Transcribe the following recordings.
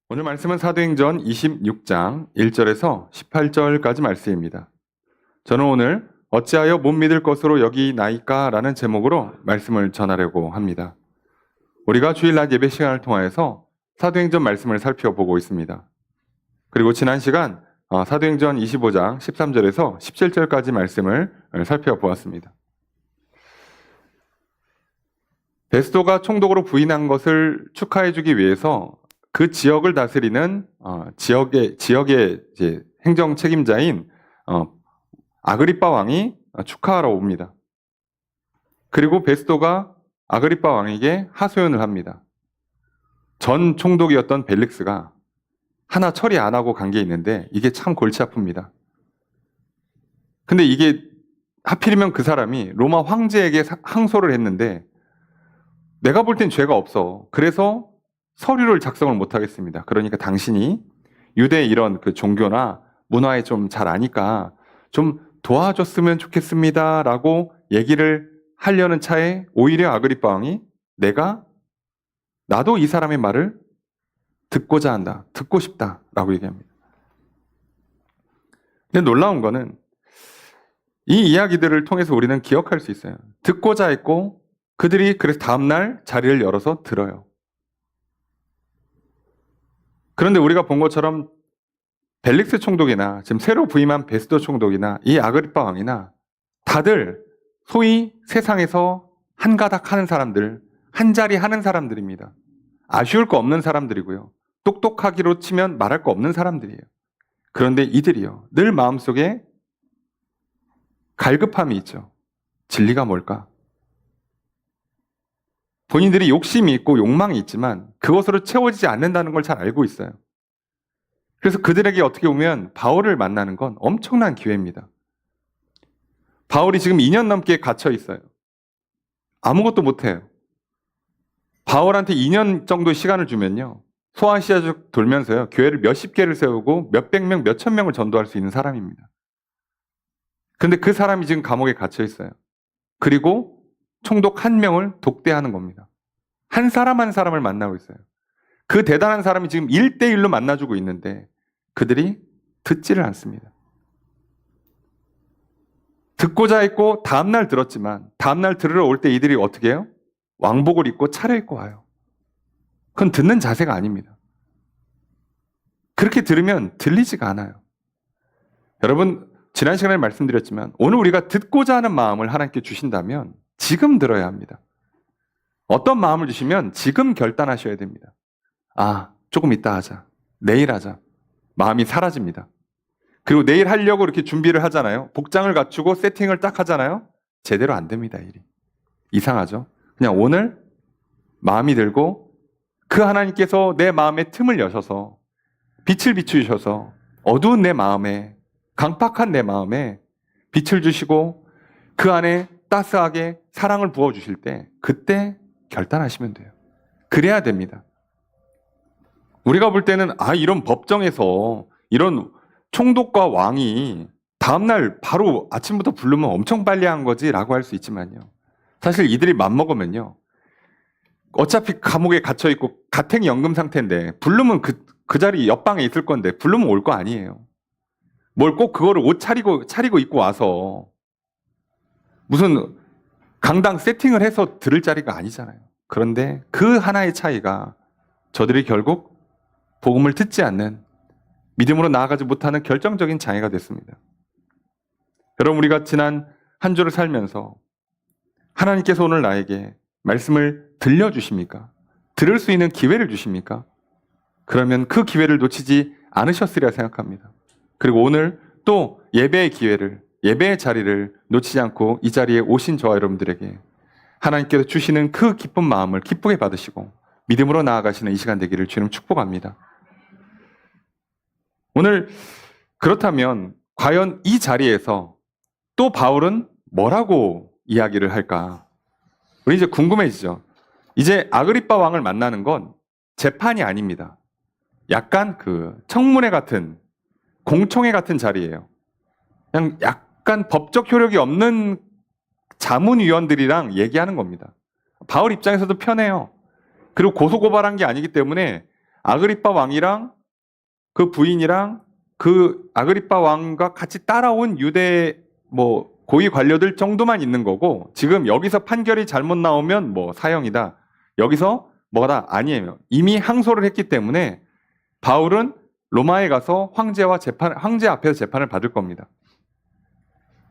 오늘 말씀은 사도행전 26장 1절에서 18절까지 말씀입니다. 저는 오늘 어찌하여 못 믿을 것으로 여기나이까 라는 제목으로 말씀을 전하려고 합니다. 우리가 주일낮 예배 시간을 통하여서 사도행전 말씀을 살펴보고 있습니다. 그리고 지난 시간 사도행전 25장 13절에서 17절까지 말씀을 살펴보았습니다. 베스도가 총독으로 부임한 것을 축하해주기 위해서 그 지역을 다스리는 지역의 이제 행정 책임자인 아그리빠 왕이 축하하러 옵니다. 그리고 베스도가 아그리빠 왕에게 하소연을 합니다. 전 총독이었던 벨릭스가 하나 처리 안 하고 간 게 있는데 이게 참 골치 아픕니다. 근데 이게 하필이면 그 사람이 로마 황제에게 항소를 했는데 내가 볼 땐 죄가 없어. 그래서 서류를 작성을 못 하겠습니다. 그러니까 당신이 유대의 이런 그 종교나 문화에 좀 잘 아니까 좀 도와줬으면 좋겠습니다. 라고 얘기를 하려는 차에 오히려 아그리빠 왕이 나도 이 사람의 말을 듣고자 한다. 듣고 싶다. 라고 얘기합니다. 근데 놀라운 거는 이 이야기들을 통해서 우리는 기억할 수 있어요. 듣고자 했고 그들이 그래서 다음날 자리를 열어서 들어요. 그런데 우리가 본 것처럼 벨릭스 총독이나 지금 새로 부임한 베스도 총독이나 이 아그리빠 왕이나 다들 소위 세상에서 한 가닥 하는 사람들, 한 자리 하는 사람들입니다. 아쉬울 거 없는 사람들이고요. 똑똑하기로 치면 말할 거 없는 사람들이에요. 그런데 이들이요. 늘 마음속에 갈급함이 있죠. 진리가 뭘까? 본인들이 욕심이 있고 욕망이 있지만 그것으로 채워지지 않는다는 걸 잘 알고 있어요. 그래서 그들에게 어떻게 보면 바울을 만나는 건 엄청난 기회입니다. 바울이 지금 2년 넘게 갇혀 있어요. 아무것도 못해요. 바울한테 2년 정도 시간을 주면요. 소아시아족 돌면서요. 교회를 몇십 개를 세우고 몇백 명, 몇천 명을 전도할 수 있는 사람입니다. 그런데 그 사람이 지금 감옥에 갇혀 있어요. 그리고 총독 한 명을 독대하는 겁니다. 한 사람 한 사람을 만나고 있어요. 그 대단한 사람이 지금 1대1로 만나주고 있는데 그들이 듣지를 않습니다. 듣고자 했고 다음날 들었지만 다음날 들으러 올 때 이들이 어떻게 해요? 왕복을 입고 차려입고 와요. 그건 듣는 자세가 아닙니다. 그렇게 들으면 들리지가 않아요. 여러분 지난 시간에 말씀드렸지만 오늘 우리가 듣고자 하는 마음을 하나님께 주신다면 지금 들어야 합니다. 어떤 마음을 주시면 지금 결단하셔야 됩니다. 조금 이따 하자. 내일 하자. 마음이 사라집니다. 그리고 내일 하려고 이렇게 준비를 하잖아요. 복장을 갖추고 세팅을 딱 하잖아요. 제대로 안 됩니다, 일이. 이상하죠? 그냥 오늘 마음이 들고 그 하나님께서 내 마음에 틈을 여셔서 빛을 비추셔서 어두운 내 마음에 강팍한 내 마음에 빛을 주시고 그 안에 따스하게 사랑을 부어주실 때 그때 결단하시면 돼요. 그래야 됩니다. 우리가 볼 때는 이런 법정에서 이런 총독과 왕이 다음날 바로 아침부터 부르면 엄청 빨리 한 거지 라고 할 수 있지만요. 사실 이들이 맘먹으면요. 어차피 감옥에 갇혀있고 가택 연금 상태인데 부르면 그 자리 옆방에 있을 건데 부르면 올 거 아니에요. 뭘 꼭 그거를 옷 차리고 입고 와서 무슨 강당 세팅을 해서 들을 자리가 아니잖아요. 그런데 그 하나의 차이가 저들이 결국 복음을 듣지 않는 믿음으로 나아가지 못하는 결정적인 장애가 됐습니다. 여러분 우리가 지난 한 주를 살면서 하나님께서 오늘 나에게 말씀을 들려주십니까? 들을 수 있는 기회를 주십니까? 그러면 그 기회를 놓치지 않으셨으리라 생각합니다. 그리고 오늘 또 예배의 기회를 예배의 자리를 놓치지 않고 이 자리에 오신 저와 여러분들에게 하나님께서 주시는 그 기쁜 마음을 기쁘게 받으시고 믿음으로 나아가시는 이 시간 되기를 주님 축복합니다. 오늘 그렇다면 과연 이 자리에서 또 바울은 뭐라고 이야기를 할까? 우리 이제 궁금해지죠. 이제 아그리빠 왕을 만나는 건 재판이 아닙니다. 약간 그 청문회 같은 공청회 같은 자리예요. 그냥 약간 법적 효력이 없는 자문위원들이랑 얘기하는 겁니다. 바울 입장에서도 편해요. 그리고 고소고발한 게 아니기 때문에 아그리빠 왕이랑 그 부인이랑 그 아그리빠 왕과 같이 따라온 유대 뭐 고위 관료들 정도만 있는 거고, 지금 여기서 판결이 잘못 나오면 뭐 사형이다, 여기서 뭐다, 아니에요. 이미 항소를 했기 때문에 바울은 로마에 가서 황제 앞에서 재판을 받을 겁니다.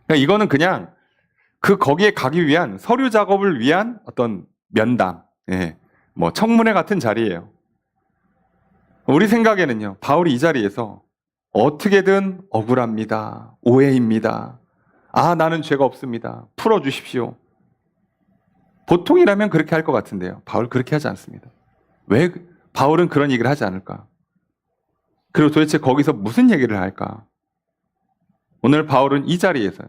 그러니까 이거는 그냥 거기에 가기 위한 서류 작업을 위한 어떤 면담, 예, 뭐 청문회 같은 자리예요. 우리 생각에는요, 바울이 이 자리에서 어떻게든 억울합니다, 오해입니다, 나는 죄가 없습니다, 풀어주십시오, 보통이라면 그렇게 할 것 같은데요, 바울 그렇게 하지 않습니다. 왜 바울은 그런 얘기를 하지 않을까? 그리고 도대체 거기서 무슨 얘기를 할까? 오늘 바울은 이 자리에서요,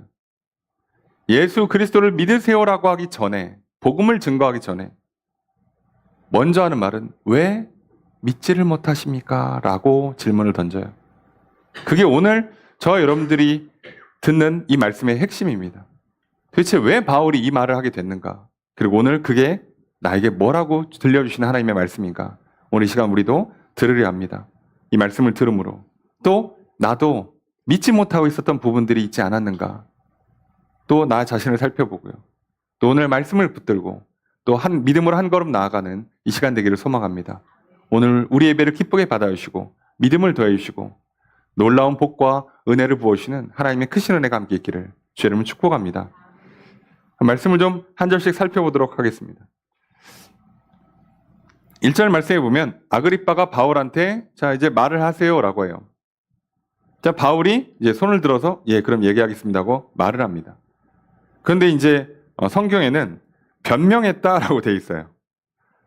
예수 그리스도를 믿으세요라고 하기 전에, 복음을 증거하기 전에 먼저 하는 말은 왜 믿지를 못하십니까? 라고 질문을 던져요. 그게 오늘 저와 여러분들이 듣는 이 말씀의 핵심입니다. 도대체 왜 바울이 이 말을 하게 됐는가? 그리고 오늘 그게 나에게 뭐라고 들려주시는 하나님의 말씀인가? 오늘 이 시간 우리도 들으려 합니다. 이 말씀을 들음으로 또 나도 믿지 못하고 있었던 부분들이 있지 않았는가? 또 나 자신을 살펴보고요. 또 오늘 말씀을 붙들고 또 믿음으로 한 걸음 나아가는 이 시간 되기를 소망합니다. 오늘 우리 예배를 기쁘게 받아주시고 믿음을 더해주시고 놀라운 복과 은혜를 부어주시는 하나님의 크신 은혜가 함께 있기를 주의 이름으로 축복합니다. 말씀을 좀 한 절씩 살펴보도록 하겠습니다. 1절 말씀에 보면 아그리빠가 바울한테 자 이제 말을 하세요라고 해요. 자, 바울이 이제 손을 들어서 예 그럼 얘기하겠습니다 하고 말을 합니다. 그런데 이제 성경에는 변명했다라고 돼 있어요.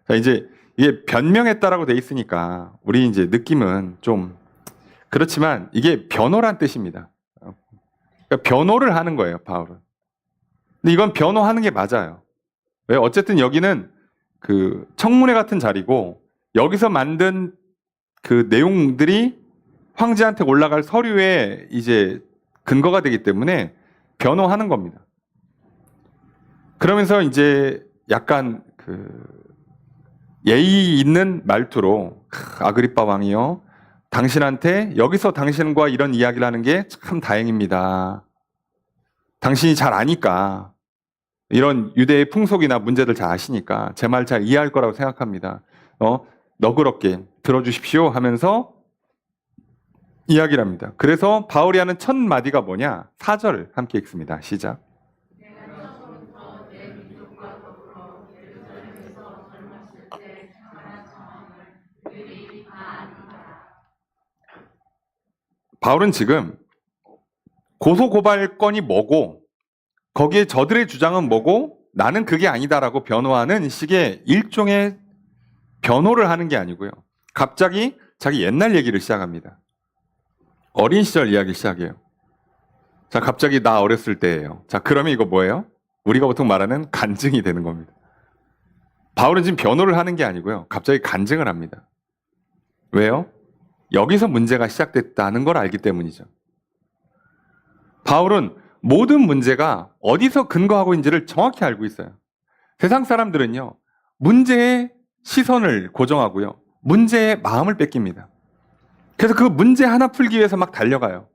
자, 이제 이게 변명했다라고 돼 있으니까 우리 이제 느낌은 좀 그렇지만 이게 변호란 뜻입니다. 그러니까 변호를 하는 거예요, 바울은. 근데 이건 변호하는 게 맞아요. 왜? 어쨌든 여기는 그 청문회 같은 자리고 여기서 만든 그 내용들이 황제한테 올라갈 서류에 이제 근거가 되기 때문에 변호하는 겁니다. 그러면서 이제 약간 그 예의 있는 말투로 아그리빠 왕이요, 당신한테 여기서 당신과 이런 이야기를 하는 게 참 다행입니다. 당신이 잘 아니까 이런 유대의 풍속이나 문제들 잘 아시니까 제 말 잘 이해할 거라고 생각합니다. 너그럽게 들어주십시오 하면서 이야기를 합니다. 그래서 바울이 하는 첫 마디가 뭐냐? 4절 함께 읽습니다. 시작. 바울은 지금 고소고발건이 뭐고 거기에 저들의 주장은 뭐고 나는 그게 아니다라고 변호하는 식의 일종의 변호를 하는 게 아니고요. 갑자기 자기 옛날 얘기를 시작합니다. 어린 시절 이야기 시작해요. 자, 갑자기 나 어렸을 때예요. 자, 그러면 이거 뭐예요? 우리가 보통 말하는 간증이 되는 겁니다. 바울은 지금 변호를 하는 게 아니고요. 갑자기 간증을 합니다. 왜요? 여기서 문제가 시작됐다는 걸 알기 때문이죠. 바울은 모든 문제가 어디서 근거하고 있는지를 정확히 알고 있어요. 세상 사람들은요, 문제에 시선을 고정하고요, 문제에 마음을 뺏깁니다. 그래서 그 문제 하나 풀기 위해서 막 달려가요.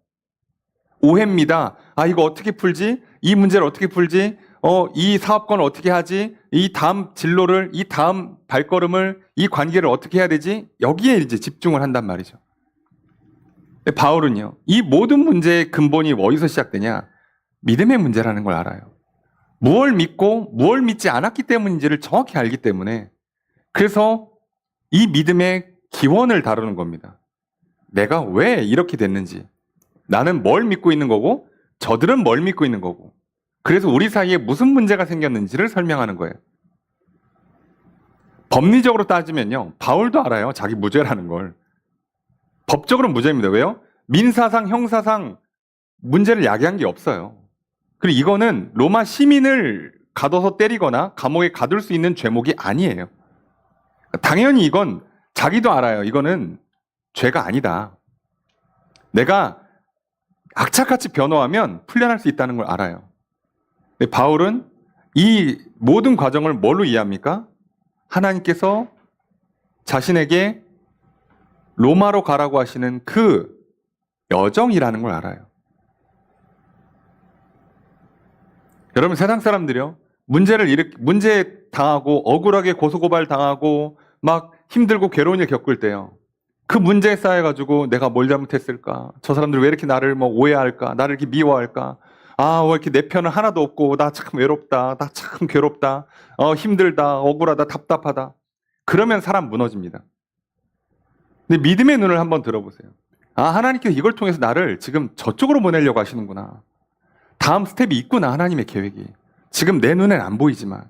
오해입니다. 이거 어떻게 풀지? 이 문제를 어떻게 풀지? 이 사업권을 어떻게 하지? 이 다음 진로를, 이 다음 발걸음을, 이 관계를 어떻게 해야 되지? 여기에 이제 집중을 한단 말이죠. 바울은요, 이 모든 문제의 근본이 어디서 시작되냐? 믿음의 문제라는 걸 알아요. 무엇을 믿고 무엇을 믿지 않았기 때문인지를 정확히 알기 때문에, 그래서 이 믿음의 기원을 다루는 겁니다. 내가 왜 이렇게 됐는지, 나는 뭘 믿고 있는 거고 저들은 뭘 믿고 있는 거고, 그래서 우리 사이에 무슨 문제가 생겼는지를 설명하는 거예요. 법리적으로 따지면요, 바울도 알아요, 자기 무죄라는 걸. 법적으로 무죄입니다. 왜요? 민사상, 형사상 문제를 야기한 게 없어요. 그리고 이거는 로마 시민을 가둬서 때리거나 감옥에 가둘 수 있는 죄목이 아니에요. 당연히 이건 자기도 알아요. 이거는 죄가 아니다. 내가 악착같이 변호하면 풀려날 수 있다는 걸 알아요. 근데 바울은 이 모든 과정을 뭘로 이해합니까? 하나님께서 자신에게 로마로 가라고 하시는 그 여정이라는 걸 알아요. 여러분, 세상 사람들이요, 문제 당하고 억울하게 고소고발 당하고 막 힘들고 괴로운 일 겪을 때요, 그 문제에 쌓여가지고 내가 뭘 잘못했을까? 저 사람들 왜 이렇게 나를 뭐 오해할까? 나를 이렇게 미워할까? 아, 왜 이렇게 내 편은 하나도 없고 나 참 외롭다. 나 참 괴롭다. 힘들다. 억울하다. 답답하다. 그러면 사람 무너집니다. 근데 믿음의 눈을 한번 들어보세요. 아, 하나님께서 이걸 통해서 나를 지금 저쪽으로 보내려고 하시는구나. 다음 스텝이 있구나, 하나님의 계획이. 지금 내 눈엔 안 보이지만.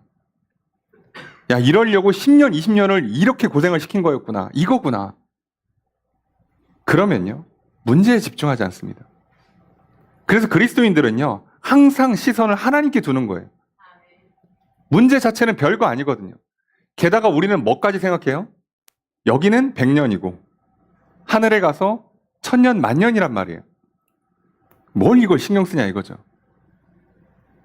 야, 이러려고 10년, 20년을 이렇게 고생을 시킨 거였구나. 이거구나. 그러면요, 문제에 집중하지 않습니다. 그래서 그리스도인들은요, 항상 시선을 하나님께 두는 거예요. 문제 자체는 별거 아니거든요. 게다가 우리는 뭐까지 생각해요? 여기는 100년이고 하늘에 가서 1000년, 만년이란 말이에요. 뭘 이걸 신경 쓰냐 이거죠.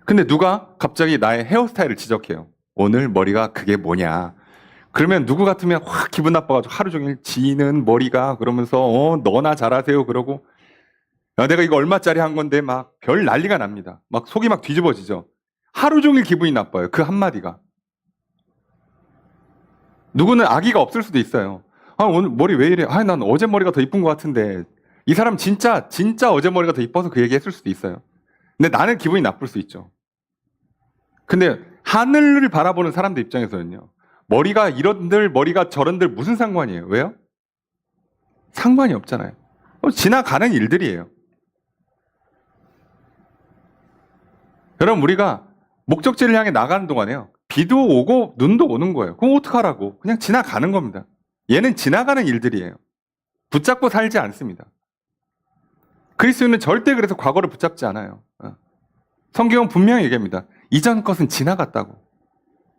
근데 누가 갑자기 나의 헤어스타일을 지적해요. 오늘 머리가 그게 뭐냐. 그러면 누구 같으면 확 기분 나빠가지고 하루 종일 지는 머리가 그러면서 너나 잘하세요 그러고, 야, 내가 이거 얼마짜리 한 건데 막 별 난리가 납니다. 막 속이 막 뒤집어지죠. 하루 종일 기분이 나빠요. 그 한마디가. 누구는 아기가 없을 수도 있어요. 아, 오늘 머리 왜 이래? 아, 난 어제 머리가 더 이쁜 것 같은데. 이 사람 진짜 어제 머리가 더 이뻐서 그 얘기 했을 수도 있어요. 근데 나는 기분이 나쁠 수 있죠. 근데 하늘을 바라보는 사람들 입장에서는요, 머리가 이런들 머리가 저런들 무슨 상관이에요? 왜요? 상관이 없잖아요. 지나가는 일들이에요. 여러분, 우리가 목적지를 향해 나가는 동안에요, 비도 오고 눈도 오는 거예요. 그럼 어떡하라고? 그냥 지나가는 겁니다. 얘는 지나가는 일들이에요. 붙잡고 살지 않습니다. 그리스도인은 절대 그래서 과거를 붙잡지 않아요. 성경은 분명히 얘기합니다. 이전 것은 지나갔다고.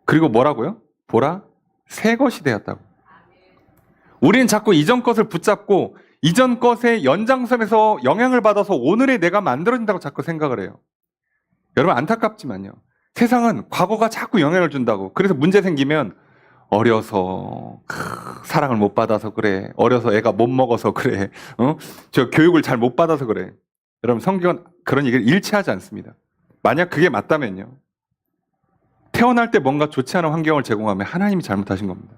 그리고 뭐라고요? 보라, 새 것이 되었다고. 우리는 자꾸 이전 것을 붙잡고 이전 것의 연장선에서 영향을 받아서 오늘의 내가 만들어진다고 자꾸 생각을 해요. 여러분, 안타깝지만요, 세상은 과거가 자꾸 영향을 준다고. 그래서 문제 생기면 어려서 사랑을 못 받아서 그래. 어려서 애가 못 먹어서 그래. 저 교육을 잘 못 받아서 그래. 여러분, 성경은 그런 얘기를 일치하지 않습니다. 만약 그게 맞다면요, 태어날 때 뭔가 좋지 않은 환경을 제공하면 하나님이 잘못하신 겁니다.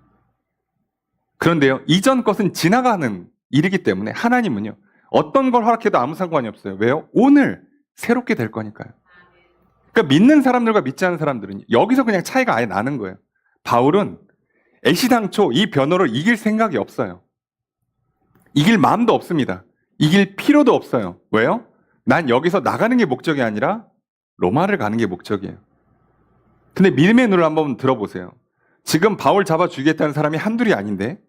그런데요, 이전 것은 지나가는 일이기 때문에 하나님은요, 어떤 걸 허락해도 아무 상관이 없어요. 왜요? 오늘 새롭게 될 거니까요. 그러니까 믿는 사람들과 믿지 않는 사람들은 여기서 그냥 차이가 아예 나는 거예요. 바울은 애시당초 이 변호를 이길 생각이 없어요. 이길 마음도 없습니다. 이길 필요도 없어요. 왜요? 난 여기서 나가는 게 목적이 아니라 로마를 가는 게 목적이에요. 근데 믿음의 눈을 한번 들어보세요. 지금 바울 잡아 죽이겠다는 사람이 한둘이 아닌데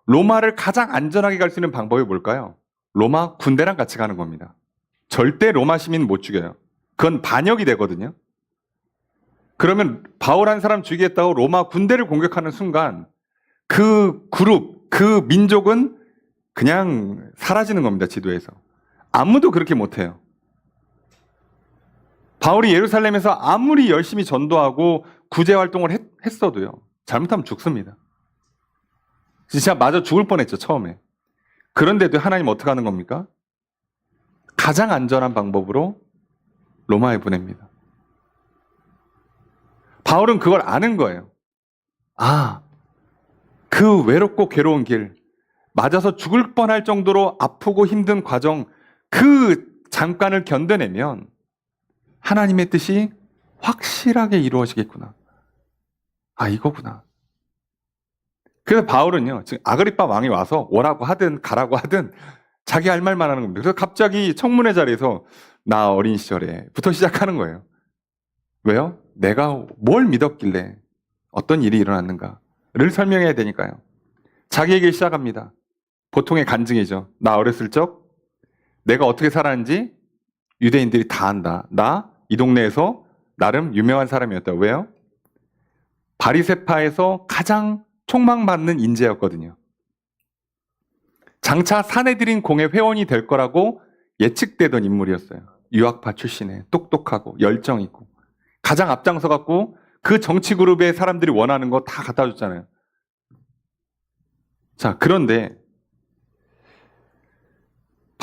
로마를 가장 안전하게 갈 수 있는 방법이 뭘까요? 로마 군대랑 같이 가는 겁니다. 절대 로마 시민 못 죽여요. 그건 반역이 되거든요. 그러면 바울 한 사람 죽이겠다고 로마 군대를 공격하는 순간 그 그룹, 그 민족은 그냥 사라지는 겁니다. 지도에서. 아무도 그렇게 못해요. 바울이 예루살렘에서 아무리 열심히 전도하고 구제 활동을 했어도요, 잘못하면 죽습니다. 진짜 마저 죽을 뻔했죠, 처음에. 그런데도 하나님 어떻게 하는 겁니까? 가장 안전한 방법으로 로마에 보냅니다. 바울은 그걸 아는 거예요. 아, 그 외롭고 괴로운 길, 맞아서 죽을 뻔할 정도로 아프고 힘든 과정, 그 잠깐을 견뎌내면 하나님의 뜻이 확실하게 이루어지겠구나. 아, 이거구나. 그래서 바울은요, 지금 아그리빠 왕이 와서 오라고 하든 가라고 하든 자기 할 말만 하는 겁니다. 그래서 갑자기 청문회 자리에서 나 어린 시절에부터 시작하는 거예요. 왜요? 내가 뭘 믿었길래 어떤 일이 일어났는가를 설명해야 되니까요. 자기 얘기를 시작합니다. 보통의 간증이죠. 나 어렸을 적 내가 어떻게 살았는지 유대인들이 다 안다. 나 이 동네에서 나름 유명한 사람이었다. 왜요? 바리새파에서 가장 촉망받는 인재였거든요. 장차 사내들인 공의 회원이 될 거라고 예측되던 인물이었어요. 유학파 출신에 똑똑하고 열정 있고 가장 앞장서 갖고 그 정치 그룹의 사람들이 원하는 거 다 갖다 줬잖아요. 자, 그런데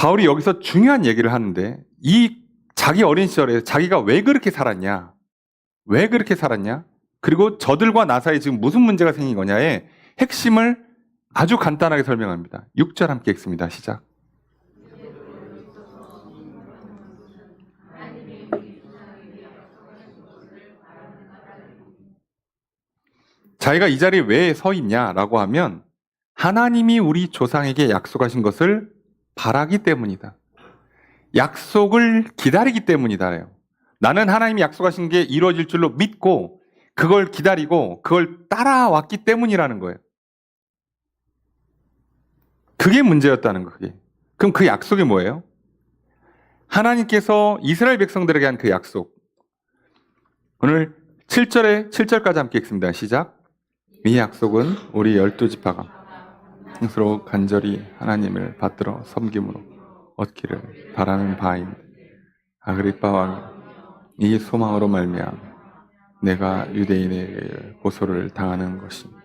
바울이 여기서 중요한 얘기를 하는데 이 자기 어린 시절에 자기가 왜 그렇게 살았냐? 왜 그렇게 살았냐? 그리고 저들과 나 사이에 지금 무슨 문제가 생긴 거냐의 핵심을 아주 간단하게 설명합니다. 6절 함께 읽습니다. 시작. 자기가 이 자리에 왜 서 있냐라고 하면 하나님이 우리 조상에게 약속하신 것을 바라기 때문이다. 약속을 기다리기 때문이다래요. 나는 하나님이 약속하신 게 이루어질 줄로 믿고 그걸 기다리고 그걸 따라왔기 때문이라는 거예요. 그게 문제였다는 거, 그게. 그럼 그 약속이 뭐예요? 하나님께서 이스라엘 백성들에게 한 그 약속. 오늘 7절까지 함께 읽습니다. 시작. 이 약속은 우리 12지파가 스스로 간절히 하나님을 받들어 섬김으로 얻기를 바라는 바인 아그리빠 왕이 이 소망으로 말미암아 내가 유대인에게 고소를 당하는 것입니다.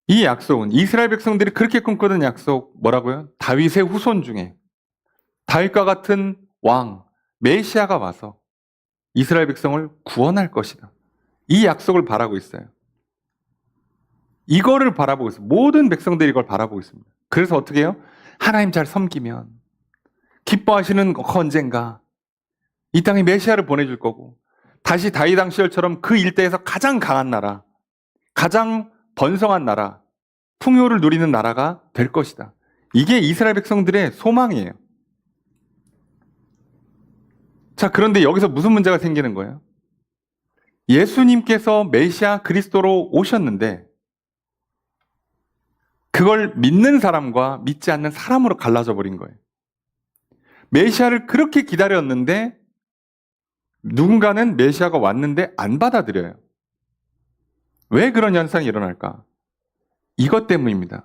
이 약속은 이스라엘 백성들이 그렇게 꿈꾸던 약속 뭐라고요? 다윗의 후손 중에 다윗과 같은 왕 메시아가 와서 이스라엘 백성을 구원할 것이다. 이 약속을 바라고 있어요. 이거를 바라보고 있어요. 모든 백성들이 이걸 바라보고 있습니다. 그래서 어떻게 해요? 하나님 잘 섬기면 기뻐하시는 언젠가 이 땅에 메시아를 보내줄 거고 다시 다윗 왕 시절처럼 그 일대에서 가장 강한 나라, 가장 번성한 나라, 풍요를 누리는 나라가 될 것이다. 이게 이스라엘 백성들의 소망이에요. 자, 그런데 여기서 무슨 문제가 생기는 거예요? 예수님께서 메시아 그리스도로 오셨는데 그걸 믿는 사람과 믿지 않는 사람으로 갈라져 버린 거예요. 메시아를 그렇게 기다렸는데 누군가는 메시아가 왔는데 안 받아들여요. 왜 그런 현상이 일어날까? 이것 때문입니다.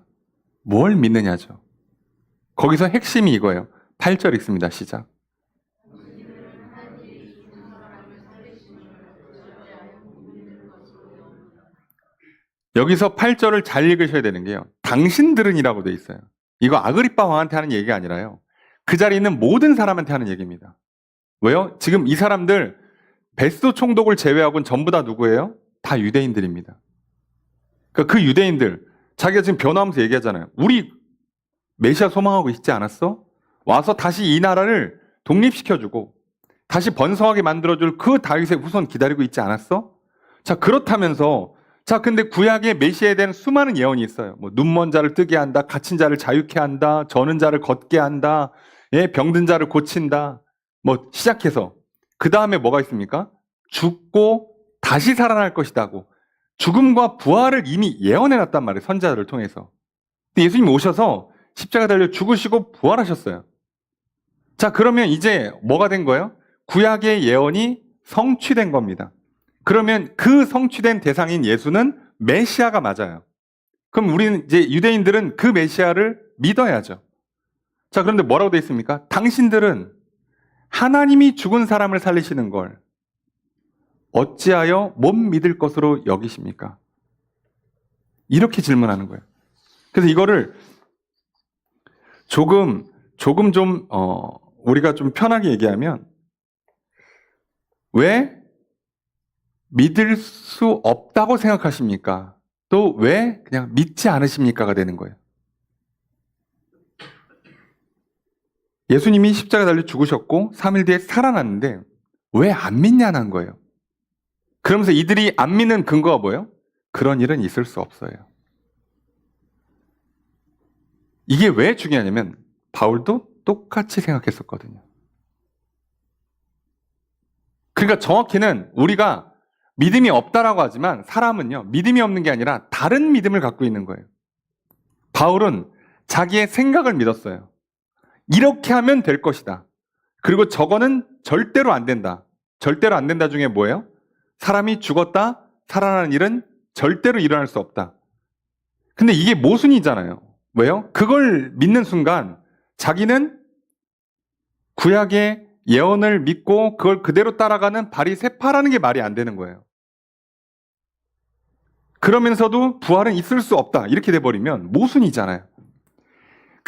뭘 믿느냐죠. 거기서 핵심이 이거예요. 8절 읽습니다. 시작. 여기서 8절을 잘 읽으셔야 되는 게요. 당신들은이라고 돼 있어요. 이거 아그리빠 왕한테 하는 얘기가 아니라요. 그 자리에 있는 모든 사람한테 하는 얘기입니다. 왜요? 지금 이 사람들 베스도 총독을 제외하고는 전부 다 누구예요? 다 유대인들입니다. 그러니까 그 유대인들 자기가 지금 변호하면서 얘기하잖아요. 우리 메시아 소망하고 있지 않았어? 와서 다시 이 나라를 독립시켜주고 다시 번성하게 만들어줄 그 다윗의 후손 기다리고 있지 않았어? 자, 그렇다면서 자, 근데 구약에 메시아에 대한 수많은 예언이 있어요. 뭐 눈먼 자를 뜨게 한다, 갇힌 자를 자유케 한다, 저는 자를 걷게 한다, 예, 병든 자를 고친다. 뭐 시작해서 그 다음에 뭐가 있습니까? 죽고 다시 살아날 것이다고 죽음과 부활을 이미 예언해놨단 말이에요. 선지자들을 통해서. 근데 예수님이 오셔서 십자가 달려 죽으시고 부활하셨어요. 자, 그러면 이제 뭐가 된 거예요? 구약의 예언이 성취된 겁니다. 그러면 그 성취된 대상인 예수는 메시아가 맞아요. 그럼 우리는 이제 유대인들은 그 메시아를 믿어야죠. 자, 그런데 뭐라고 되어 있습니까? 당신들은 하나님이 죽은 사람을 살리시는 걸 어찌하여 못 믿을 것으로 여기십니까? 이렇게 질문하는 거예요. 그래서 이거를 조금 좀 우리가 좀 편하게 얘기하면 왜 믿을 수 없다고 생각하십니까? 또 왜 그냥 믿지 않으십니까가 되는 거예요. 예수님이 십자가 달려 죽으셨고 3일 뒤에 살아났는데 왜 안 믿냐는 거예요. 그러면서 이들이 안 믿는 근거가 뭐예요? 그런 일은 있을 수 없어요. 이게 왜 중요하냐면 바울도 똑같이 생각했었거든요. 그러니까 정확히는 우리가 믿음이 없다라고 하지만 사람은요, 믿음이 없는 게 아니라 다른 믿음을 갖고 있는 거예요. 바울은 자기의 생각을 믿었어요. 이렇게 하면 될 것이다. 그리고 저거는 절대로 안 된다. 절대로 안 된다 중에 뭐예요? 사람이 죽었다 살아나는 일은 절대로 일어날 수 없다. 근데 이게 모순이잖아요. 왜요? 그걸 믿는 순간 자기는 구약의 예언을 믿고 그걸 그대로 따라가는 바리새파라는 게 말이 안 되는 거예요. 그러면서도 부활은 있을 수 없다. 이렇게 돼버리면 모순이잖아요.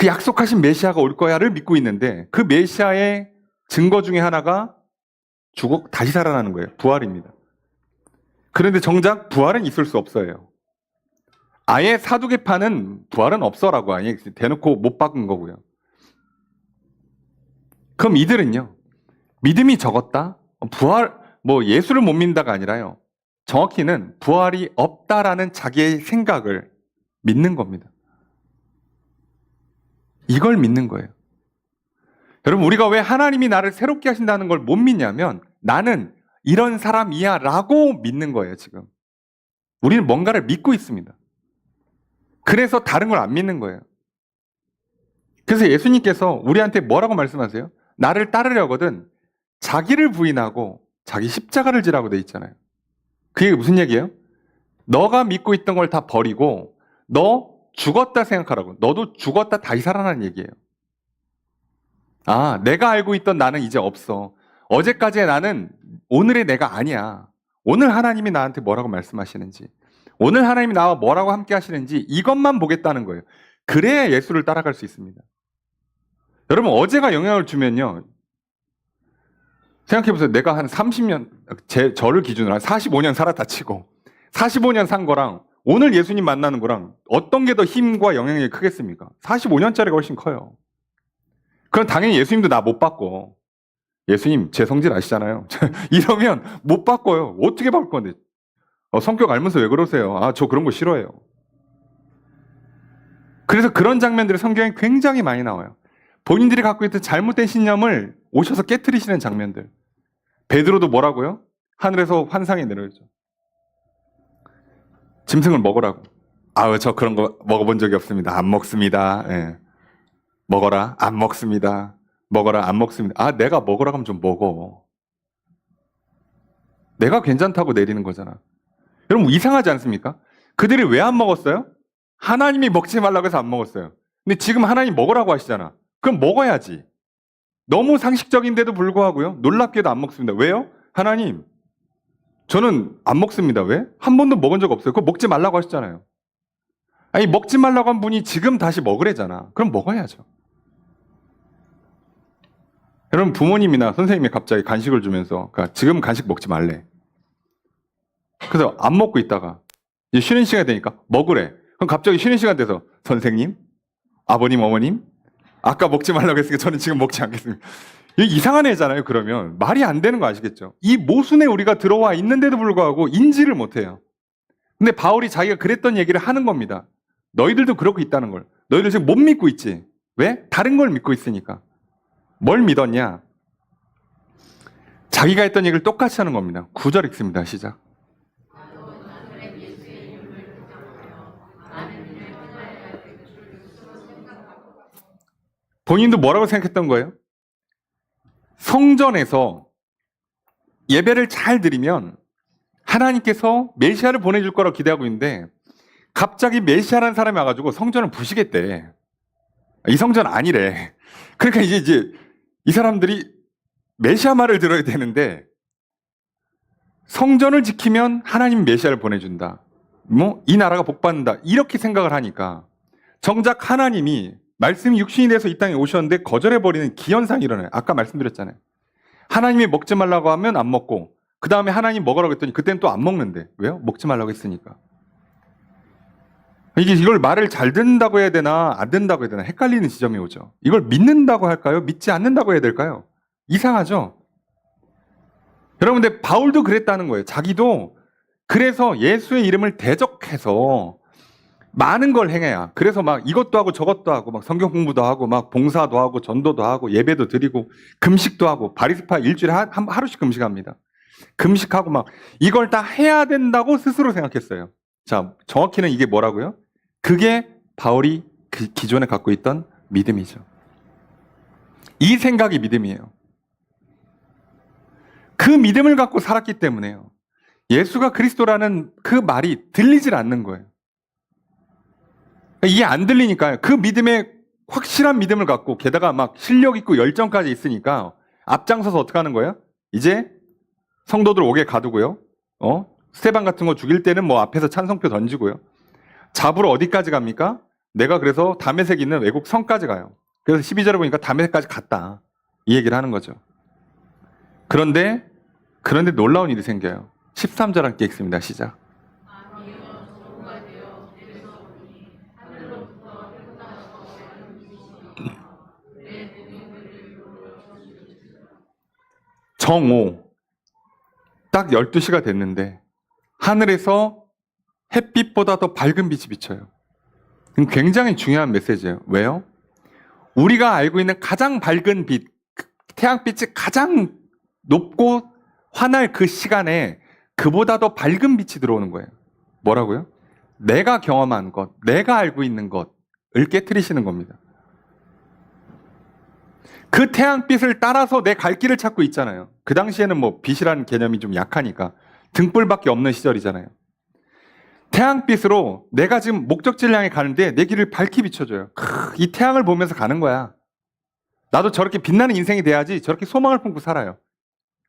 그 약속하신 메시아가 올 거야를 믿고 있는데 그 메시아의 증거 중에 하나가 죽어 다시 살아나는 거예요. 부활입니다. 그런데 정작 부활은 있을 수 없어요. 아예 사두개파는 부활은 없어라고 아예 대놓고 못 박은 거고요. 그럼 이들은요. 믿음이 적었다? 부활, 예수를 못 믿는다가 아니라요. 정확히는 부활이 없다라는 자기의 생각을 믿는 겁니다. 이걸 믿는 거예요. 여러분, 우리가 왜 하나님이 나를 새롭게 하신다는 걸 못 믿냐면 나는 이런 사람이야 라고 믿는 거예요, 지금. 우리는 뭔가를 믿고 있습니다. 그래서 다른 걸 안 믿는 거예요. 그래서 예수님께서 우리한테 뭐라고 말씀하세요? 나를 따르려거든 자기를 부인하고 자기 십자가를 지라고 돼 있잖아요. 그게 무슨 얘기예요? 너가 믿고 있던 걸 다 버리고 너 죽었다 생각하라고. 너도 죽었다 다시 살아나는 얘기예요. 아, 내가 알고 있던 나는 이제 없어. 어제까지의 나는 오늘의 내가 아니야. 오늘 하나님이 나한테 뭐라고 말씀하시는지, 오늘 하나님이 나와 뭐라고 함께 하시는지 이것만 보겠다는 거예요. 그래야 예수를 따라갈 수 있습니다. 여러분, 어제가 영향을 주면요. 생각해보세요. 내가 한 30년, 저를 기준으로 한 45년 살았다 치고 45년 산 거랑 오늘 예수님 만나는 거랑 어떤 게 더 힘과 영향력이 크겠습니까? 45년짜리가 훨씬 커요. 그럼 당연히 예수님도 나 못 바꿔. 예수님 제 성질 아시잖아요. 이러면 못 바꿔요. 어떻게 바꿀 건데? 성격 알면서 왜 그러세요? 아, 저 그런 거 싫어해요. 그래서 그런 장면들이 성경에 굉장히 많이 나와요. 본인들이 갖고 있던 잘못된 신념을 오셔서 깨트리시는 장면들. 베드로도 뭐라고요? 하늘에서 환상이 내려오죠. 짐승을 먹으라고. 아우, 저 그런 거 먹어본 적이 없습니다. 안 먹습니다. 예. 먹어라. 안 먹습니다. 먹어라. 안 먹습니다. 아, 내가 먹으라고 하면 좀 먹어. 내가 괜찮다고 내리는 거잖아. 여러분, 이상하지 않습니까? 그들이 왜 안 먹었어요? 하나님이 먹지 말라고 해서 안 먹었어요. 근데 지금 하나님 먹으라고 하시잖아. 그럼 먹어야지. 너무 상식적인데도 불구하고요. 놀랍게도 안 먹습니다. 왜요? 하나님, 저는 안 먹습니다. 왜? 한 번도 먹은 적 없어요. 그거 먹지 말라고 하셨잖아요. 아니, 먹지 말라고 한 분이 지금 다시 먹으래잖아. 그럼 먹어야죠. 여러분, 부모님이나 선생님이 갑자기 간식을 주면서 지금 간식 먹지 말래. 그래서 안 먹고 있다가 이제 쉬는 시간이 되니까 먹으래. 그럼 갑자기 쉬는 시간 돼서 선생님, 아버님, 어머님, 아까 먹지 말라고 했으니까 저는 지금 먹지 않겠습니다. 이상한 애잖아요. 그러면 말이 안 되는 거 아시겠죠? 이 모순에 우리가 들어와 있는데도 불구하고 인지를 못해요. 근데 바울이 자기가 그랬던 얘기를 하는 겁니다. 너희들도 그렇고 있다는 걸. 너희들 지금 못 믿고 있지. 왜? 다른 걸 믿고 있으니까. 뭘 믿었냐? 자기가 했던 얘기를 똑같이 하는 겁니다. 9절 읽습니다. 시작. 본인도 뭐라고 생각했던 거예요? 성전에서 예배를 잘 드리면 하나님께서 메시아를 보내줄 거라고 기대하고 있는데 갑자기 메시아라는 사람이 와가지고 성전을 부시겠대. 이 성전 아니래. 그러니까 이제 이 사람들이 메시아 말을 들어야 되는데 성전을 지키면 하나님 메시아를 보내준다. 이 나라가 복받는다. 이렇게 생각을 하니까 정작 하나님이 말씀이 육신이 돼서 이 땅에 오셨는데 거절해버리는 기현상이 일어나요. 아까 말씀드렸잖아요. 하나님이 먹지 말라고 하면 안 먹고 그 다음에 하나님 먹으라고 했더니 그때는 또 안 먹는데. 왜요? 먹지 말라고 했으니까. 이걸 말을 잘 듣는다고 해야 되나 안 듣는다고 해야 되나 헷갈리는 지점이 오죠. 이걸 믿는다고 할까요? 믿지 않는다고 해야 될까요? 이상하죠? 여러분, 근데 바울도 그랬다는 거예요. 자기도 그래서 예수의 이름을 대적해서 많은 걸 행해야. 그래서 막 이것도 하고 저것도 하고 막 성경 공부도 하고 막 봉사도 하고 전도도 하고 예배도 드리고 금식도 하고 바리새파 일주일에 하루씩 금식합니다. 금식하고 막 이걸 다 해야 된다고 스스로 생각했어요. 자, 정확히는 이게 뭐라고요? 그게 바울이 기존에 갖고 있던 믿음이죠. 이 생각이 믿음이에요. 그 믿음을 갖고 살았기 때문에요. 예수가 그리스도라는 그 말이 들리질 않는 거예요. 이게 안 들리니까요. 그 믿음에 확실한 믿음을 갖고 게다가 막 실력 있고 열정까지 있으니까 앞장서서 어떻게 하는 거예요? 이제 성도들 옥에 가두고요. 스테반 같은 거 죽일 때는 뭐 앞에서 찬성표 던지고요. 잡으러 어디까지 갑니까? 내가 그래서 다메섹 있는 외국 성까지 가요. 그래서 12절에 보니까 다메섹까지 갔다. 이 얘기를 하는 거죠. 그런데 놀라운 일이 생겨요. 13절 함께 읽습니다. 시작. 정오 딱 12시가 됐는데 하늘에서 햇빛보다 더 밝은 빛이 비쳐요. 굉장히 중요한 메시지예요. 왜요? 우리가 알고 있는 가장 밝은 빛, 태양빛이 가장 높고 환할 그 시간에 그보다 더 밝은 빛이 들어오는 거예요. 뭐라고요? 내가 경험한 것, 내가 알고 있는 것을 깨트리시는 겁니다. 그 태양빛을 따라서 내 갈 길을 찾고 있잖아요. 그 당시에는 뭐 빛이라는 개념이 좀 약하니까 등불밖에 없는 시절이잖아요. 태양빛으로 내가 지금 목적지를 향해 가는데 내 길을 밝게 비춰줘요. 이 태양을 보면서 가는 거야. 나도 저렇게 빛나는 인생이 돼야지 저렇게 소망을 품고 살아요.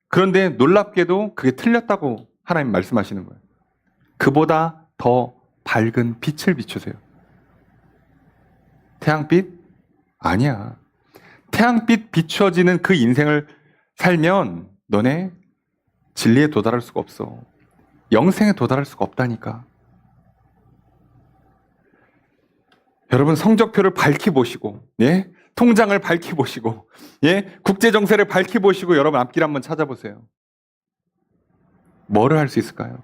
그런데 놀랍게도 그게 틀렸다고 하나님 말씀하시는 거예요. 그보다 더 밝은 빛을 비추세요. 태양빛? 아니야. 태양빛 비춰지는 그 인생을 살면 너네 진리에 도달할 수가 없어. 영생에 도달할 수가 없다니까. 여러분 성적표를 밝히 보시고, 예? 통장을 밝히 보시고, 예? 국제 정세를 밝히 보시고 여러분 앞길 한번 찾아보세요. 뭐를 할 수 있을까요?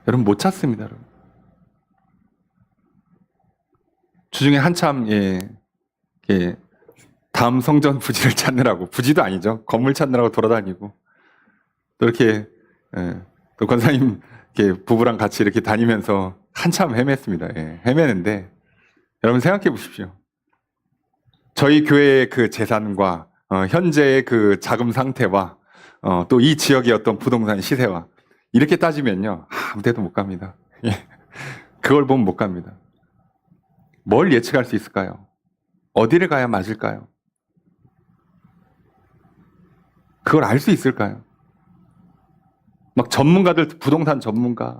여러분 못 찾습니다. 여러분. 주중에 한참 다음 성전 부지를 찾느라고, 부지도 아니죠. 건물 찾느라고 돌아다니고 또 이렇게 또 권사님 부부랑 같이 이렇게 다니면서 한참 헤맸습니다. 헤매는데 여러분 생각해 보십시오. 저희 교회의 그 재산과 현재의 그 자금 상태와 또 이 지역의 어떤 부동산 시세와 이렇게 따지면요 아무 데도 못 갑니다. 그걸 보면 못 갑니다. 뭘 예측할 수 있을까요? 어디를 가야 맞을까요? 그걸 알 수 있을까요? 막 전문가들, 부동산 전문가,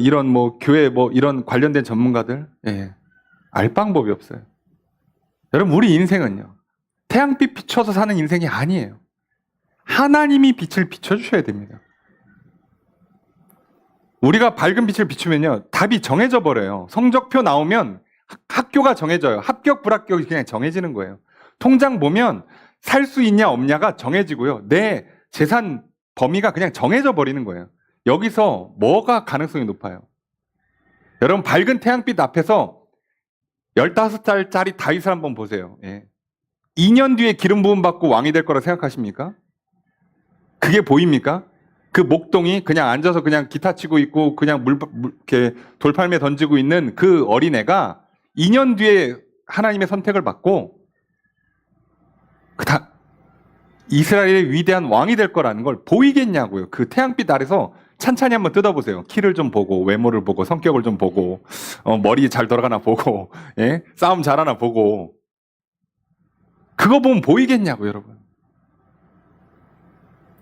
이런 교회 이런 관련된 전문가들, 알 방법이 없어요. 여러분, 우리 인생은요, 태양빛 비춰서 사는 인생이 아니에요. 하나님이 빛을 비춰주셔야 됩니다. 우리가 밝은 빛을 비추면요, 답이 정해져 버려요. 성적표 나오면 학교가 정해져요. 합격, 불합격이 그냥 정해지는 거예요. 통장 보면 살 수 있냐 없냐가 정해지고요. 내 재산 범위가 그냥 정해져 버리는 거예요. 여기서 뭐가 가능성이 높아요? 여러분 밝은 태양빛 앞에서 15살짜리 다윗을 한번 보세요. 2년 뒤에 기름 부음 받고 왕이 될 거라 생각하십니까? 그게 보입니까? 그 목동이 그냥 앉아서 그냥 기타 치고 있고 그냥 이렇게 돌팔매 던지고 있는 그 어린애가 2년 뒤에 하나님의 선택을 받고 이스라엘의 위대한 왕이 될 거라는 걸 보이겠냐고요. 그 태양빛 아래서 찬찬히 한번 뜯어보세요. 키를 좀 보고 외모를 보고 성격을 좀 보고 머리 잘 돌아가나 보고 싸움 잘하나 보고 그거 보면 보이겠냐고 여러분.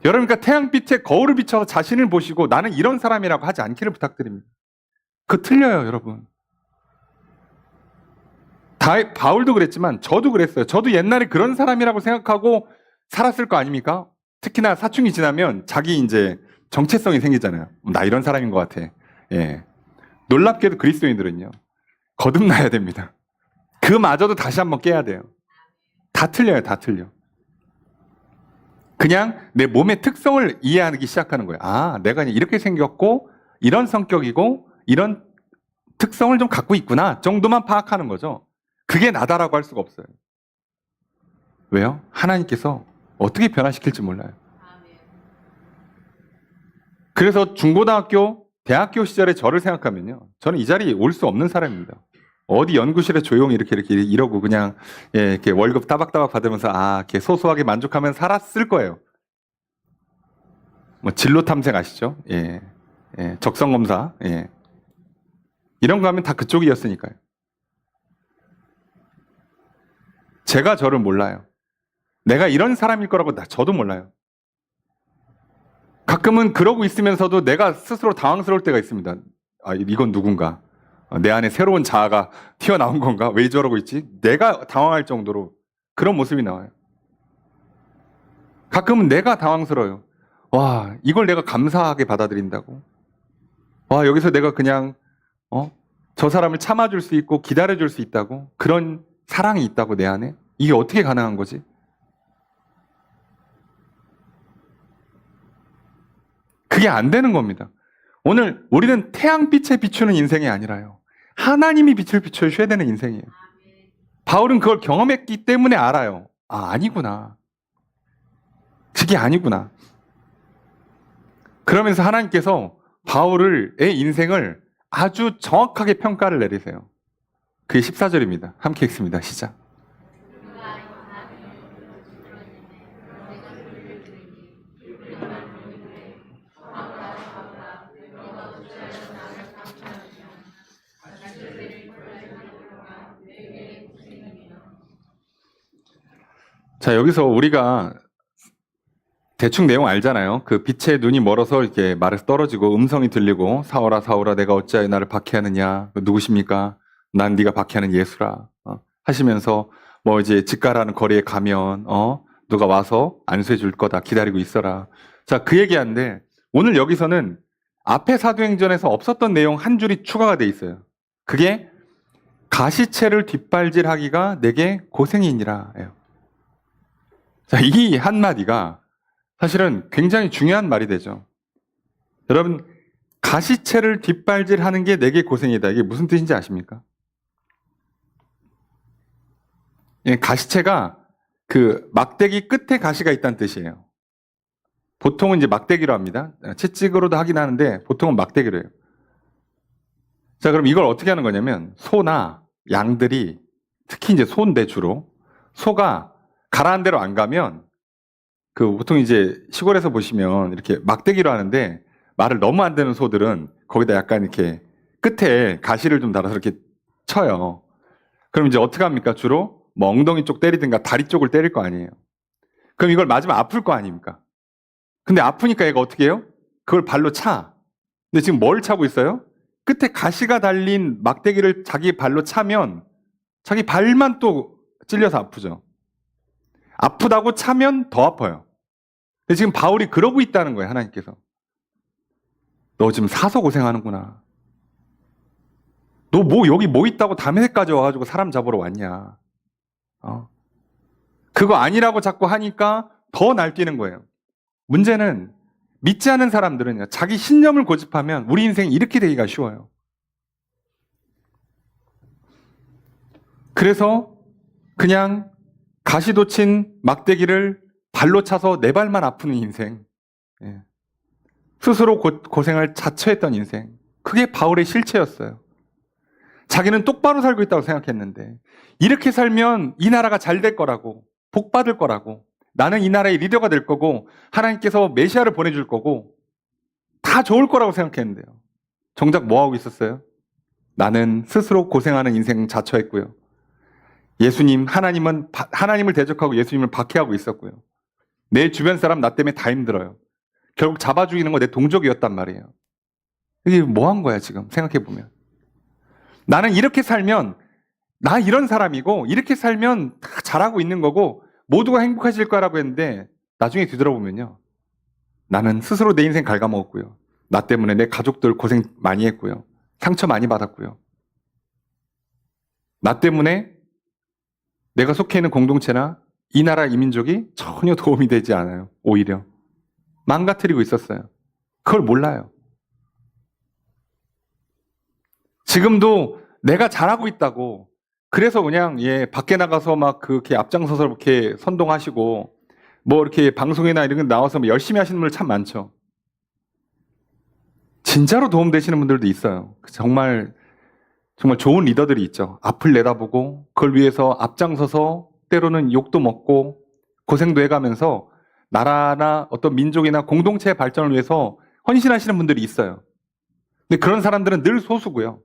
여러분 그러니까 태양빛에 거울을 비춰서 자신을 보시고 나는 이런 사람이라고 하지 않기를 부탁드립니다. 그거 틀려요 여러분. 바울도 그랬지만 저도 그랬어요. 저도 옛날에 그런 사람이라고 생각하고 살았을 거 아닙니까? 특히나 사춘기 지나면 자기 이제 정체성이 생기잖아요. 나 이런 사람인 것 같아. 놀랍게도 그리스도인들은요. 거듭나야 됩니다. 그마저도 다시 한번 깨야 돼요. 다 틀려요. 다 틀려. 그냥 내 몸의 특성을 이해하기 시작하는 거예요. 아, 내가 이렇게 생겼고 이런 성격이고 이런 특성을 좀 갖고 있구나 정도만 파악하는 거죠. 그게 나다라고 할 수가 없어요. 왜요? 하나님께서 어떻게 변화시킬지 몰라요. 그래서 중고등학교, 대학교 시절에 저를 생각하면요. 저는 이 자리에 올 수 없는 사람입니다. 어디 연구실에 조용히 이렇게 이러고 그냥 이렇게 월급 따박따박 받으면서 이렇게 소소하게 만족하면 살았을 거예요. 뭐 진로 탐색 아시죠? 적성 검사, 이런 거 하면 다 그쪽이었으니까요. 제가 저를 몰라요. 내가 이런 사람일 거라고 저도 몰라요. 가끔은 그러고 있으면서도 내가 스스로 당황스러울 때가 있습니다. 이건 누군가? 내 안에 새로운 자아가 튀어나온 건가? 왜 저러고 있지? 내가 당황할 정도로 그런 모습이 나와요. 가끔은 내가 당황스러워요. 와, 이걸 내가 감사하게 받아들인다고? 와, 여기서 내가 그냥 저 사람을 참아줄 수 있고 기다려줄 수 있다고? 그런 사랑이 있다고 내 안에? 이게 어떻게 가능한 거지? 그게 안 되는 겁니다. 오늘 우리는 태양빛에 비추는 인생이 아니라요. 하나님이 빛을 비춰주셔야 되는 인생이에요. 바울은 그걸 경험했기 때문에 알아요. 아니구나. 그게 아니구나. 그러면서 하나님께서 바울의 인생을 아주 정확하게 평가를 내리세요. 그게 14절입니다. 함께 읽습니다. 시작. 자, 여기서 우리가 대충 내용 알잖아요. 그 빛의 눈이 멀어서 이렇게 말에서 떨어지고 음성이 들리고 사울아 사울아 내가 어찌하여 나를 박해하느냐? 누구십니까? 난 네가 박해하는 예수라. 하시면서 뭐 이제 집가라는 거리에 가면 누가 와서 안수해 줄 거다. 기다리고 있어라. 자, 그 얘기하는데 오늘 여기서는 앞에 사도행전에서 없었던 내용 한 줄이 추가가 돼 있어요. 그게 가시채를 뒷발질하기가 내게 고생이니라예요. 자, 이 한마디가 사실은 굉장히 중요한 말이 되죠. 여러분, 가시채를 뒷발질하는 게 내게 고생이다. 이게 무슨 뜻인지 아십니까? 가시채가 그 막대기 끝에 가시가 있다는 뜻이에요. 보통은 이제 막대기로 합니다. 채찍으로도 하긴 하는데 보통은 막대기로 해요. 자, 그럼 이걸 어떻게 하는 거냐면 소나 양들이 특히 이제 소인데 주로 소가 가라앉은 대로 안 가면 그 보통 이제 시골에서 보시면 이렇게 막대기로 하는데 말을 너무 안 되는 소들은 거기다 약간 이렇게 끝에 가시를 좀 달아서 이렇게 쳐요. 그럼 이제 어떻게 합니까? 주로 뭐 엉덩이 쪽 때리든가 다리 쪽을 때릴 거 아니에요. 그럼 이걸 맞으면 아플 거 아닙니까? 근데 아프니까 얘가 어떻게 해요? 그걸 발로 차. 근데 지금 뭘 차고 있어요? 끝에 가시가 달린 막대기를 자기 발로 차면 자기 발만 또 찔려서 아프죠. 아프다고 차면 더 아파요. 근데 지금 바울이 그러고 있다는 거예요, 하나님께서. 너 지금 사서 고생하는구나. 너 뭐 여기 뭐 있다고 다메섹까지 와가지고 사람 잡으러 왔냐. 그거 아니라고 자꾸 하니까 더 날뛰는 거예요. 문제는 믿지 않은 사람들은요, 자기 신념을 고집하면 우리 인생이 이렇게 되기가 쉬워요. 그래서 그냥 가시도 친 막대기를 발로 차서 내 발만 아프는 인생. 스스로 고생을 자처했던 인생. 그게 바울의 실체였어요. 자기는 똑바로 살고 있다고 생각했는데 이렇게 살면 이 나라가 잘 될 거라고, 복 받을 거라고, 나는 이 나라의 리더가 될 거고 하나님께서 메시아를 보내줄 거고 다 좋을 거라고 생각했는데요. 정작 뭐 하고 있었어요? 나는 스스로 고생하는 인생 자처했고요. 하나님을 대적하고 예수님을 박해하고 있었고요. 내 주변 사람 나 때문에 다 힘들어요. 결국 잡아 죽이는 거 내 동족이었단 말이에요. 이게 뭐 한 거야 지금 생각해보면. 나는 이렇게 살면 나 이런 사람이고 이렇게 살면 다 잘하고 있는 거고 모두가 행복해질 거라고 했는데 나중에 뒤돌아보면요. 나는 스스로 내 인생 갉아먹었고요. 나 때문에 내 가족들 고생 많이 했고요. 상처 많이 받았고요. 나 때문에 내가 속해 있는 공동체나 이 나라 이민족이 전혀 도움이 되지 않아요. 오히려 망가뜨리고 있었어요. 그걸 몰라요. 지금도 내가 잘하고 있다고 그래서 그냥 밖에 나가서 막 그렇게 앞장서서 이렇게 선동하시고 뭐 이렇게 방송이나 이런 데 나와서 뭐 열심히 하시는 분들 참 많죠. 진짜로 도움되시는 분들도 있어요. 정말 좋은 리더들이 있죠. 앞을 내다보고 그걸 위해서 앞장서서 때로는 욕도 먹고 고생도 해가면서 나라나 어떤 민족이나 공동체의 발전을 위해서 헌신하시는 분들이 있어요. 근데 그런 사람들은 늘 소수고요.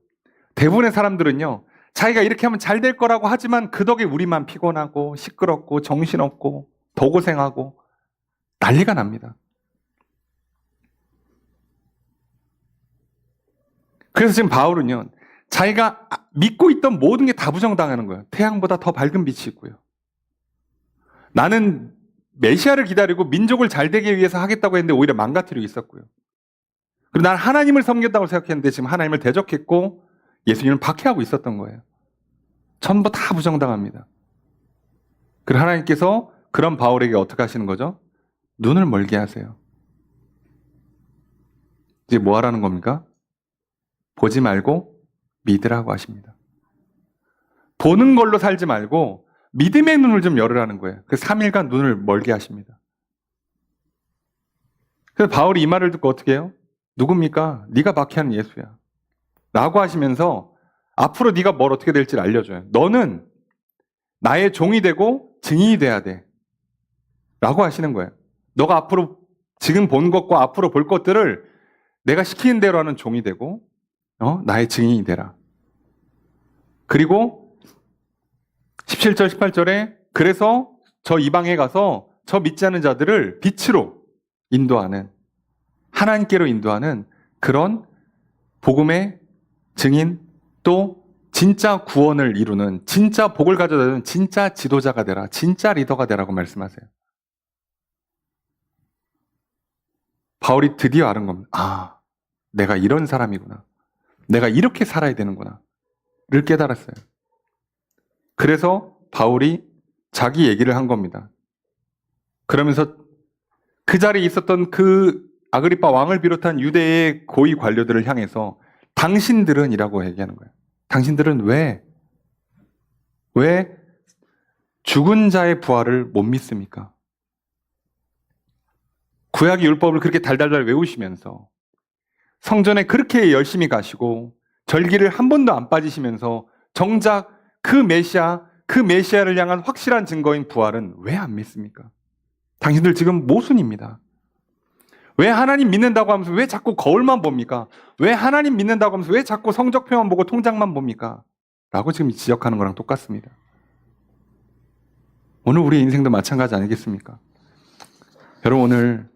대부분의 사람들은요. 자기가 이렇게 하면 잘 될 거라고 하지만 그 덕에 우리만 피곤하고 시끄럽고 정신없고 더 고생하고 난리가 납니다. 그래서 지금 바울은요, 자기가 믿고 있던 모든 게 다 부정당하는 거예요. 태양보다 더 밝은 빛이 있고요. 나는 메시아를 기다리고 민족을 잘 되기 위해서 하겠다고 했는데 오히려 망가뜨리고 있었고요. 그리고 난 하나님을 섬겼다고 생각했는데 지금 하나님을 대적했고 예수님을 박해하고 있었던 거예요. 전부 다 부정당합니다. 그리고 하나님께서 그런 바울에게 어떻게 하시는 거죠? 눈을 멀게 하세요. 이제 뭐 하라는 겁니까? 보지 말고 믿으라고 하십니다. 보는 걸로 살지 말고 믿음의 눈을 좀 열으라는 거예요. 그래서 3일간 눈을 멀게 하십니다. 그래서 바울이 이 말을 듣고 어떻게 해요? 누굽니까? 네가 박해하는 예수야. 라고 하시면서 앞으로 네가 뭘 어떻게 될지를 알려줘요. 너는 나의 종이 되고 증인이 돼야 돼. 라고 하시는 거예요. 너가 앞으로 지금 본 것과 앞으로 볼 것들을 내가 시키는 대로 하는 종이 되고 나의 증인이 되라. 그리고 17절 18절에 그래서 저 이방에 가서 저 믿지 않는 자들을 빛으로 인도하는, 하나님께로 인도하는 그런 복음의 증인, 또 진짜 구원을 이루는, 진짜 복을 가져다 주는 진짜 지도자가 되라, 진짜 리더가 되라고 말씀하세요. 바울이 드디어 아는 겁니다. 아, 내가 이런 사람이구나. 내가 이렇게 살아야 되는구나. 를 깨달았어요. 그래서 바울이 자기 얘기를 한 겁니다. 그러면서 그 자리에 있었던 그 아그리파 왕을 비롯한 유대의 고위 관료들을 향해서 당신들은 이라고 얘기하는 거예요. 당신들은 왜 죽은 자의 부활을 못 믿습니까? 구약의 율법을 그렇게 달달달 외우시면서 성전에 그렇게 열심히 가시고 절기를 한 번도 안 빠지시면서 정작 그 메시아를 향한 확실한 증거인 부활은 왜 안 믿습니까? 당신들 지금 모순입니다. 왜 하나님 믿는다고 하면서 왜 자꾸 거울만 봅니까? 왜 하나님 믿는다고 하면서 왜 자꾸 성적표만 보고 통장만 봅니까? 라고 지금 지적하는 거랑 똑같습니다. 오늘 우리 인생도 마찬가지 아니겠습니까? 여러분, 오늘